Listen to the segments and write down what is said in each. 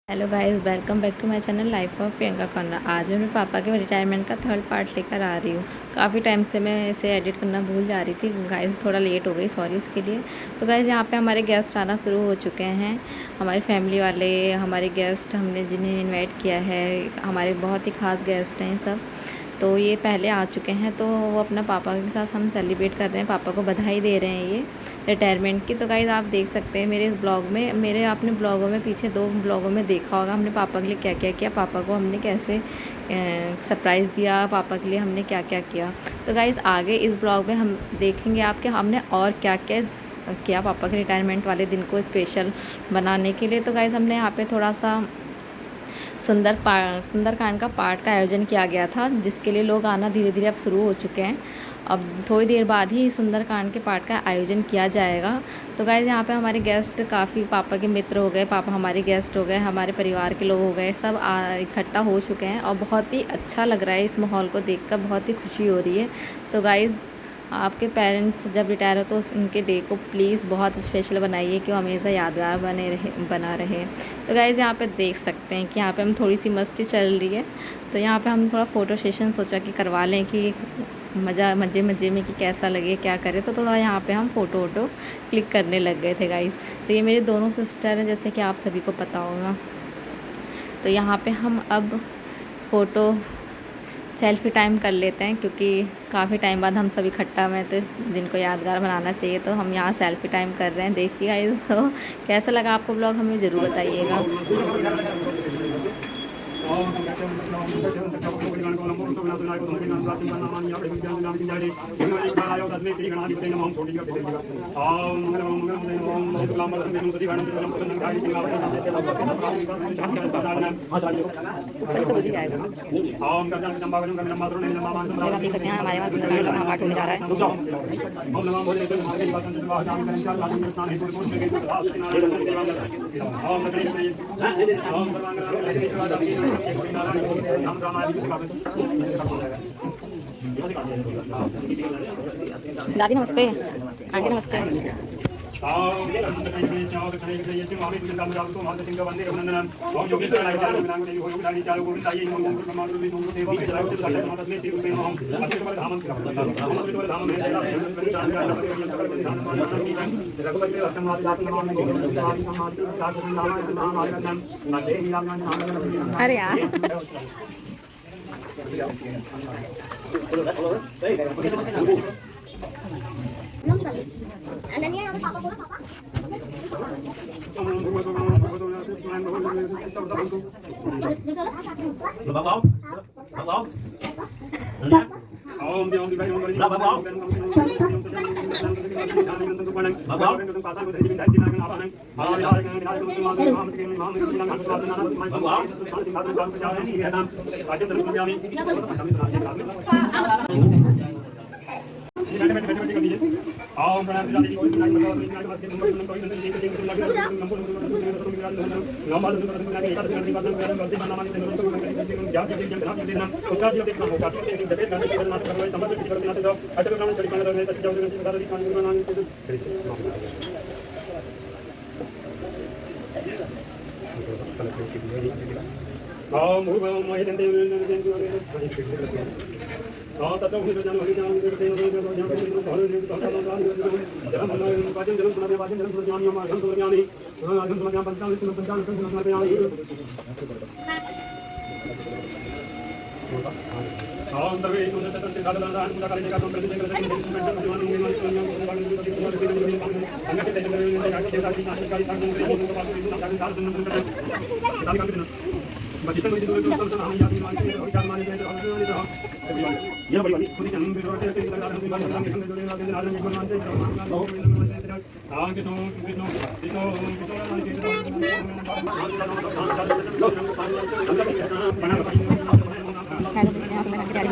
Hello guys, welcome back to my channel life of Priyanka Khanna. आज मैं अपने पापा के रिटायरमेंट का थर्ड पार्ट लेकर आ रही हूँ। काफ़ी टाइम से मैं इसे एडिट करना भूल जा रही थी गाइस, थोड़ा लेट हो गई, सॉरी उसके लिए। तो गाइस यहाँ पे हमारे गेस्ट आना शुरू हो चुके हैं, हमारी फैमिली वाले, हमारे गेस्ट हमने जिन्हें इन्वाइट किया है, हमारे बहुत ही ख़ास गेस्ट हैं सब। तो ये पहले आ चुके हैं, तो वो अपना पापा के साथ हम सेलिब्रेट कर रहे हैं, पापा को बधाई दे रहे हैं ये रिटायरमेंट की। तो गाइस आप देख सकते हैं मेरे इस ब्लॉग में, मेरे आपने ब्लॉगों में पीछे 2 ब्लॉगों में देखा होगा हमने पापा के लिए क्या क्या किया, पापा को हमने कैसे सरप्राइज़ दिया, पापा के लिए हमने क्या क्या किया। तो गाइस आगे इस ब्लॉग में हम देखेंगे आपके हमने और क्या क्या किया पापा के रिटायरमेंट वाले दिन को स्पेशल बनाने के लिए। तो गाइस हमने यहाँ पे थोड़ा सा सुंदरकांड का पाठ का आयोजन किया गया था, जिसके लिए लोग आना धीरे धीरे अब शुरू हो चुके हैं। अब थोड़ी देर बाद ही सुंदरकांड के पाठ का आयोजन किया जाएगा। तो गाइस यहाँ पे हमारे गेस्ट काफ़ी पापा के मित्र हो गए, पापा हमारे गेस्ट हो गए, हमारे परिवार के लोग हो गए, सब इकट्ठा हो चुके हैं और बहुत ही अच्छा लग रहा है। इस माहौल को देखकर बहुत ही खुशी हो रही है। तो गाइस आपके पेरेंट्स जब रिटायर हो तो उनके डे को प्लीज़ बहुत स्पेशल बनाइए कि वो हमेशा यादगार बना रहे। तो गाइज़ यहाँ पे देख सकते हैं कि यहाँ पे हम थोड़ी सी मस्ती चल रही है। तो यहाँ पे हम थोड़ा फ़ोटो सेशन सोचा कि करवा लें कि मज़े में कि कैसा लगे क्या करें। तो थोड़ा यहाँ पे हम फ़ोटो क्लिक करने लग गए थे गाइज़। तो ये मेरे दोनों सिस्टर हैं, जैसे कि आप सभी को पता होगा। तो यहाँ पे हम अब फ़ोटो सेल्फ़ी टाइम कर लेते हैं, क्योंकि काफ़ी टाइम बाद हम सब इकट्ठा हुए, तो इस दिन को यादगार बनाना चाहिए। तो हम यहाँ सेल्फ़ी टाइम कर रहे हैं, देखिए गाइस। तो कैसा लगा आपको ब्लॉग हमें ज़रूर बताइएगा। हमारे वहाँ सुंदरकांड का पाठ होने जा रहा है। दादी नमस्ते, आंटी नमस्ते। अरे यार Ananya yang papa bola papa.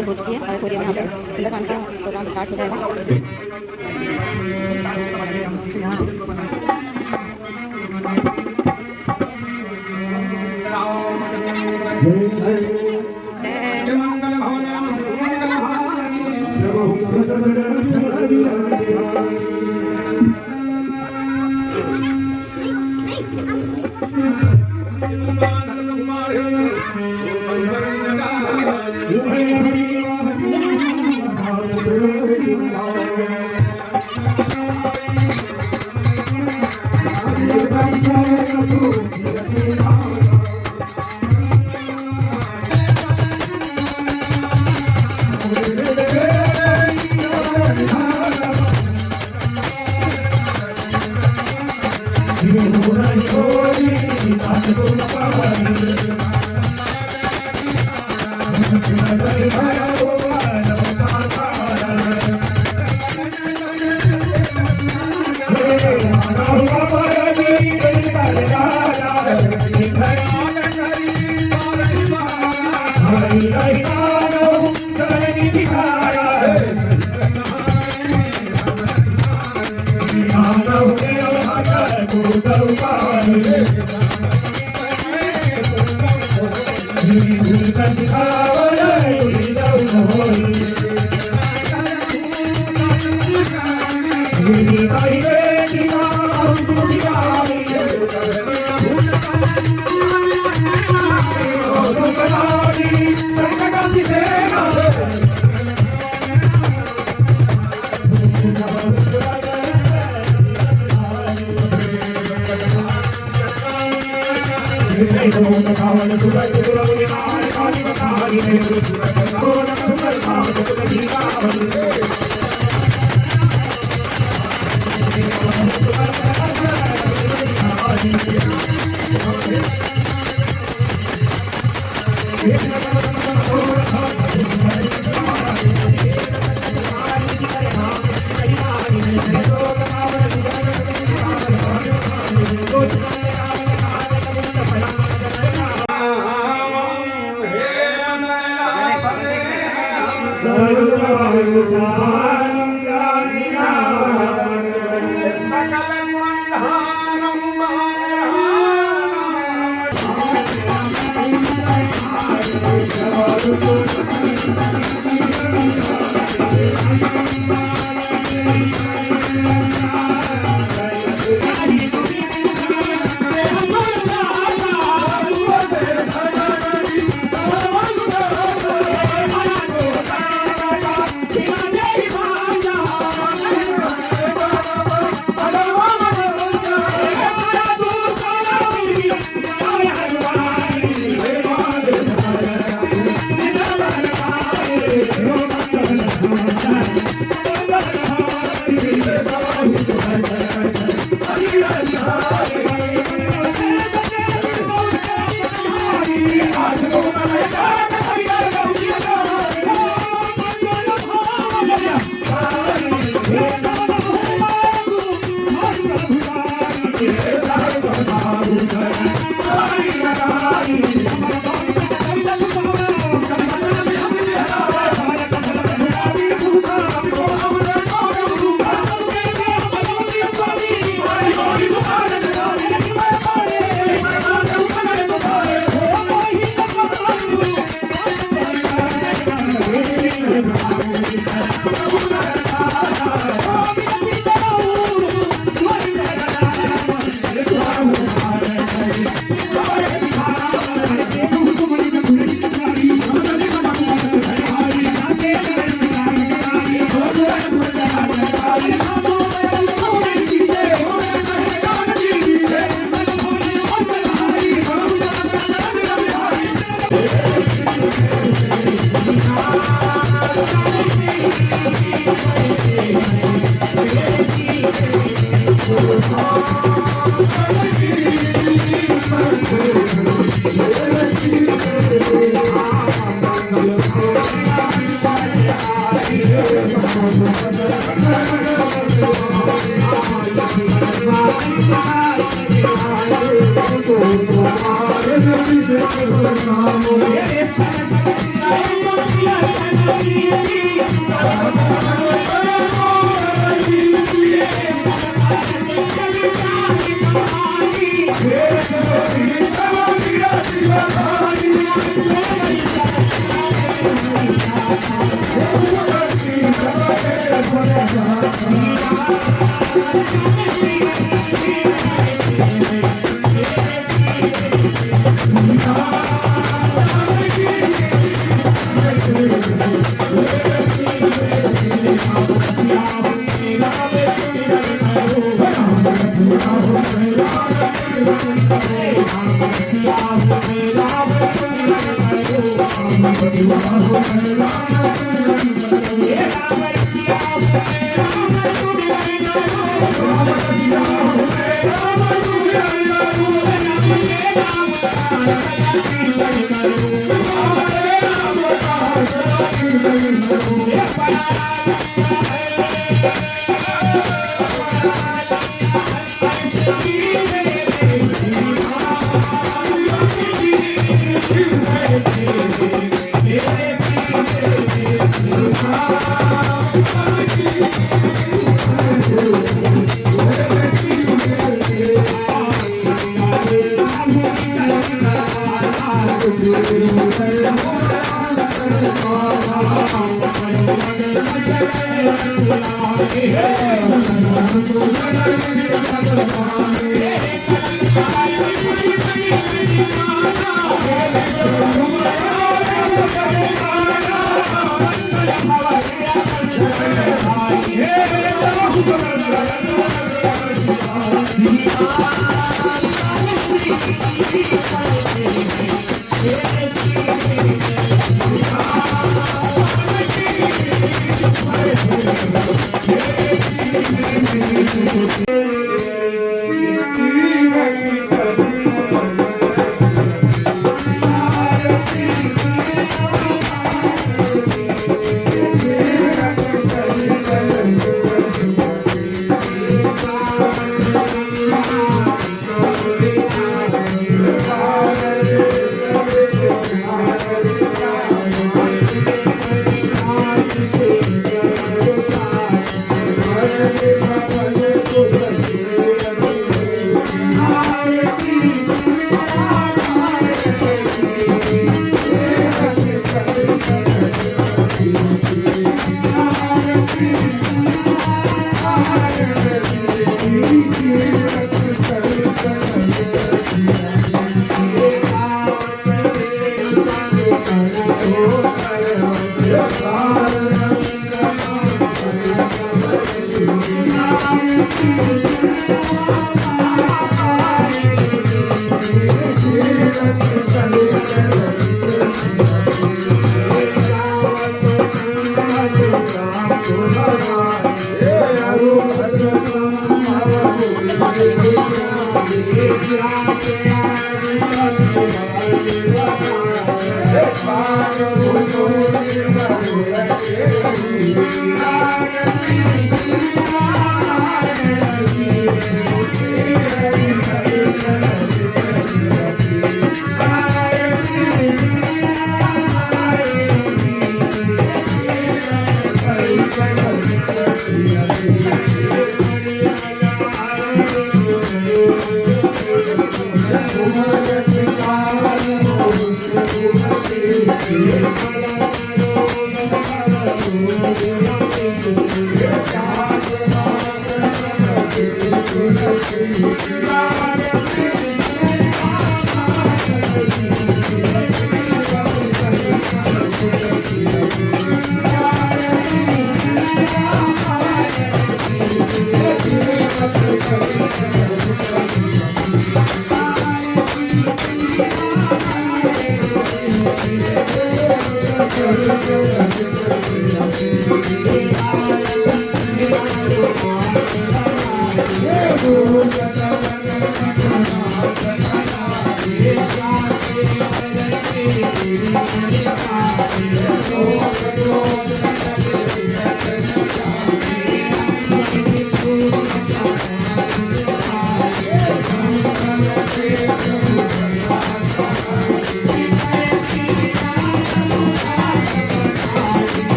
हो चुकी है और थोड़ी देर में यहाँ पे सुंदरकांड का प्रोग्राम स्टार्ट हो जाएगा। Thank you.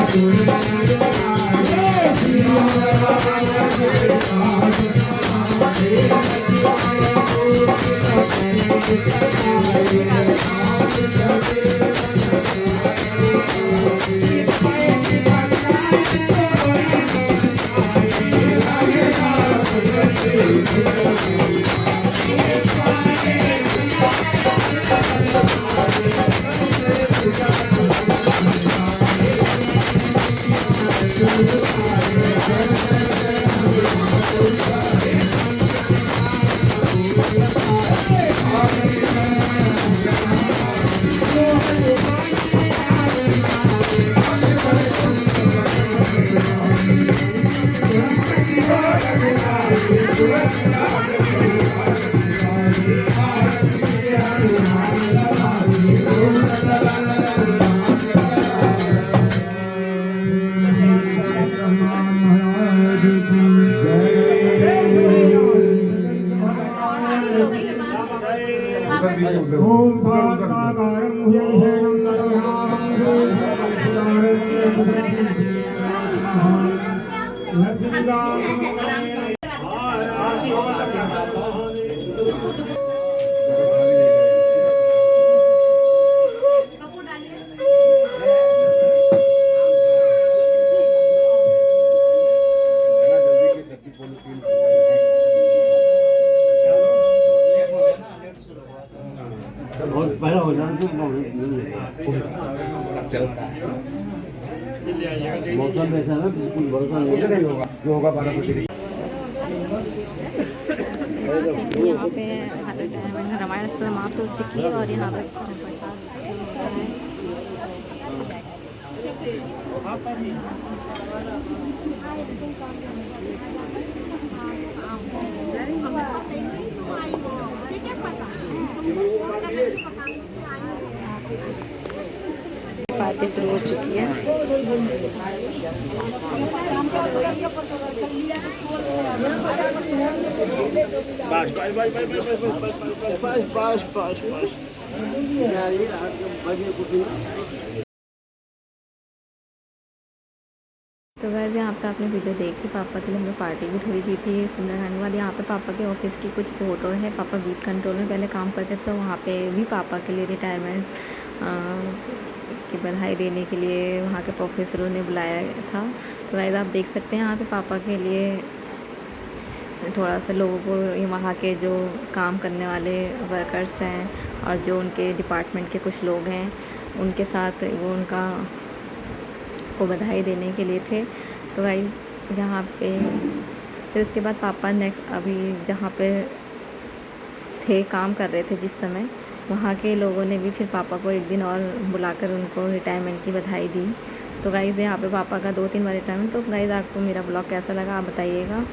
Thank you. बहुत पहले हो जाना तो सब चलता है। मौसम ऐसा है बिल्कुल भरोसा नहीं होगा जो होगा 12 बजे। यहाँ पे रामायण समाप्त हो चुकी है और यहाँ पे पार्टी शुरू हो चुकी है। तो गाइस यहाँ पे आपने वीडियो देखी, पापा के लिए हमने पार्टी भी थोड़ी दी थी सुंदरकांड के बाद। यहाँ पे पापा के ऑफिस की कुछ फ़ोटो है। पापा बीट कंट्रोल में पहले काम करते थे, तो वहाँ पे भी पापा के लिए रिटायरमेंट की बधाई देने के लिए वहाँ के प्रोफेसरों ने बुलाया था। तो गाइस आप देख सकते हैं यहाँ पे पापा के लिए थोड़ा सा लोगों को, वहाँ के जो काम करने वाले वर्कर्स हैं और जो उनके डिपार्टमेंट के कुछ लोग हैं, उनके साथ वो उनका को बधाई देने के लिए थे। तो गाइस यहाँ पे फिर उसके बाद पापा ने अभी जहाँ पे थे काम कर रहे थे जिस समय, वहाँ के लोगों ने भी फिर पापा को एक दिन और बुलाकर उनको रिटायरमेंट की बधाई दी। तो गाइस यहाँ पे पापा का 2-3 बार रिटायरमेंट। तो गाइस आपको मेरा ब्लॉग कैसा लगा आप बताइएगा।